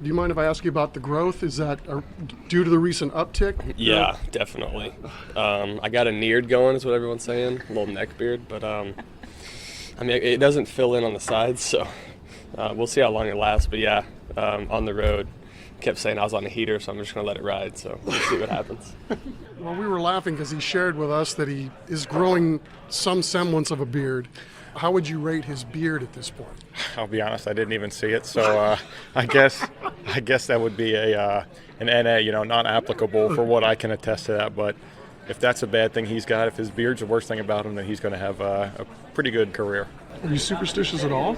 Do you mind if I ask you about the growth? Is that due to the recent uptick? Yeah, definitely. I got a beard going, is what everyone's saying, a little neck beard, but I mean, it doesn't fill in on the sides, so we'll see how long it lasts. But yeah, on the road, kept saying I was on a heater, so I'm just going to let it ride, so we'll see what happens. Well, we were laughing because he shared with us that he is growing some semblance of a beard. How would you rate his beard at this point? I'll be honest, I didn't even see it, so I guess that would be an NA, not applicable for what I can attest to that. But if that's a bad thing he's got, if his beard's the worst thing about him, then he's going to have a pretty good career. Are you superstitious at all?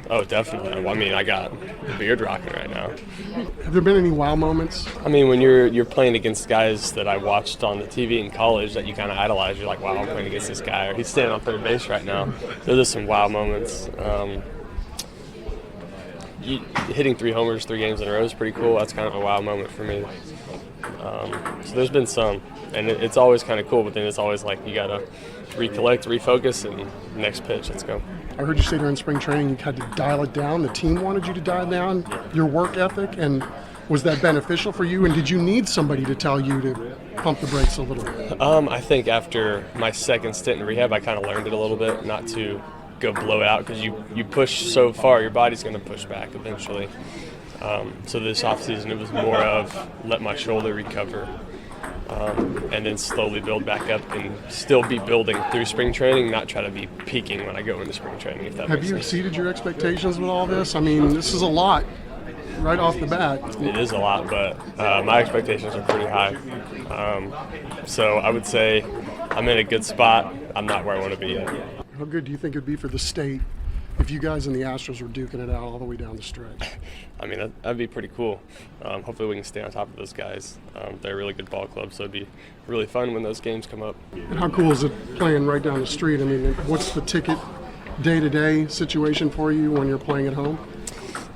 Oh, definitely. Well, I mean, I got the beard rocking right now. Have there been any wow moments? I mean, when you're playing against guys that I watched on the TV in college that you kind of idolize, you're like, wow, I'm playing against this guy, or he's standing on third base right now. Those are some wow moments. Hitting 3 homers 3 games in a row is pretty cool. That's kind of a wow moment for me. So there's been some, and it's always kind of cool, but then it's always like you got to recollect, refocus, and next pitch, let's go. I heard you say during spring training you had to dial it down. The team wanted you to dial down your work ethic, and was that beneficial for you? And did you need somebody to tell you to pump the brakes a little bit? I think after my second stint in rehab, I kind of learned it a little bit, not to go blow it out, because you push so far, your body's going to push back eventually. So this offseason, it was more of let my shoulder recover, and then slowly build back up and still be building through spring training, not try to be peaking when I go into spring training, if that Have makes you sense. Exceeded your expectations with all this? I mean, this is a lot right off the bat. It is a lot, but my expectations are pretty high. So I would say I'm in a good spot. I'm not where I want to be yet. How good do you think it would be for the state if you guys and the Astros were duking it out all the way down the stretch? I mean, that'd be pretty cool. Hopefully we can stay on top of those guys. They're a really good ball club, so it'd be really fun when those games come up. And how cool is it playing right down the street? I mean, what's the ticket day-to-day situation for you when you're playing at home?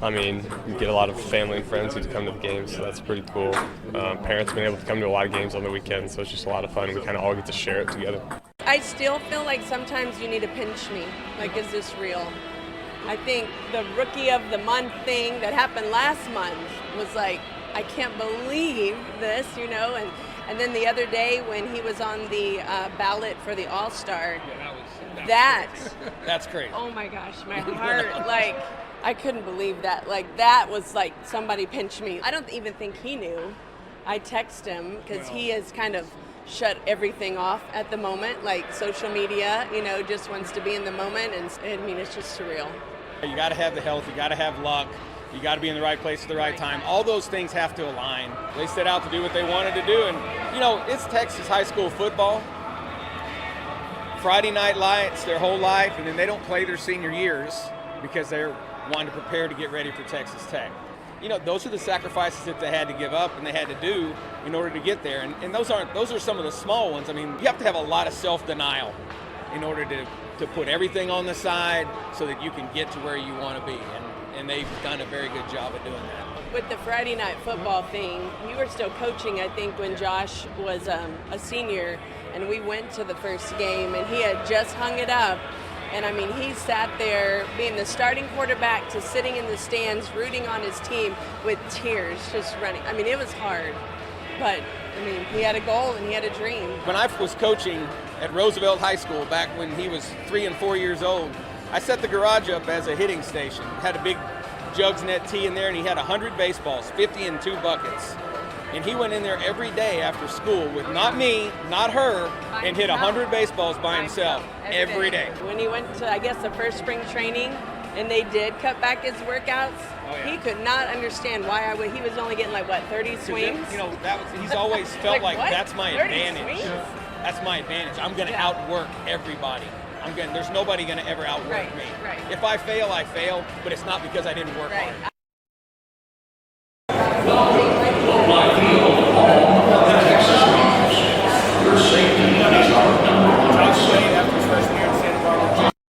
I mean, you get a lot of family and friends who come to the games, so that's pretty cool. Parents have been able to come to a lot of games on the weekend, so it's just a lot of fun. We kind of all get to share it together. I still feel like sometimes you need to pinch me. Like, is this real? I think the Rookie of the Month thing that happened last month was like, I can't believe this, and then the other day when he was on the ballot for the All-Star, that's crazy. Oh my gosh, my heart, like, I couldn't believe that. Like, that was like somebody pinched me. I don't even think he knew. I text him because he has kind of shut everything off at the moment, like social media, just wants to be in the moment, and I mean, it's just surreal. You got to have the health, you got to have luck, you got to be in the right place at the right time. All those things have to align. They set out to do what they wanted to do, and it's Texas high school football. Friday night lights their whole life, and then they don't play their senior years because they're wanting to prepare to get ready for Texas Tech. Those are the sacrifices that they had to give up and they had to do in order to get there. And those are some of the small ones. I mean, you have to have a lot of self-denial in order to put everything on the side so that you can get to where you want to be. And they've done a very good job of doing that. With the Friday night football thing, you were still coaching, I think, when Josh was a senior, and we went to the first game, and he had just hung it up. And I mean, he sat there being the starting quarterback to sitting in the stands, rooting on his team with tears just running. I mean, it was hard, but I mean, he had a goal and he had a dream. When I was coaching at Roosevelt High School back when he was 3 and 4 years old, I set the garage up as a hitting station. Had a big jugs net tee in there, and he had 100 baseballs, 50 in 2 buckets. And he went in there every day after school with not me, not her, and hit 100 baseballs by himself every day. When he went to, I guess, the first spring training, and they did cut back his workouts, he could not understand why he was only getting 30 swings? He's always felt like what? that's my 30 advantage. swings? That's my advantage. I'm going to outwork everybody. There's nobody going to ever outwork me. Right. If I fail, I fail, but it's not because I didn't work hard.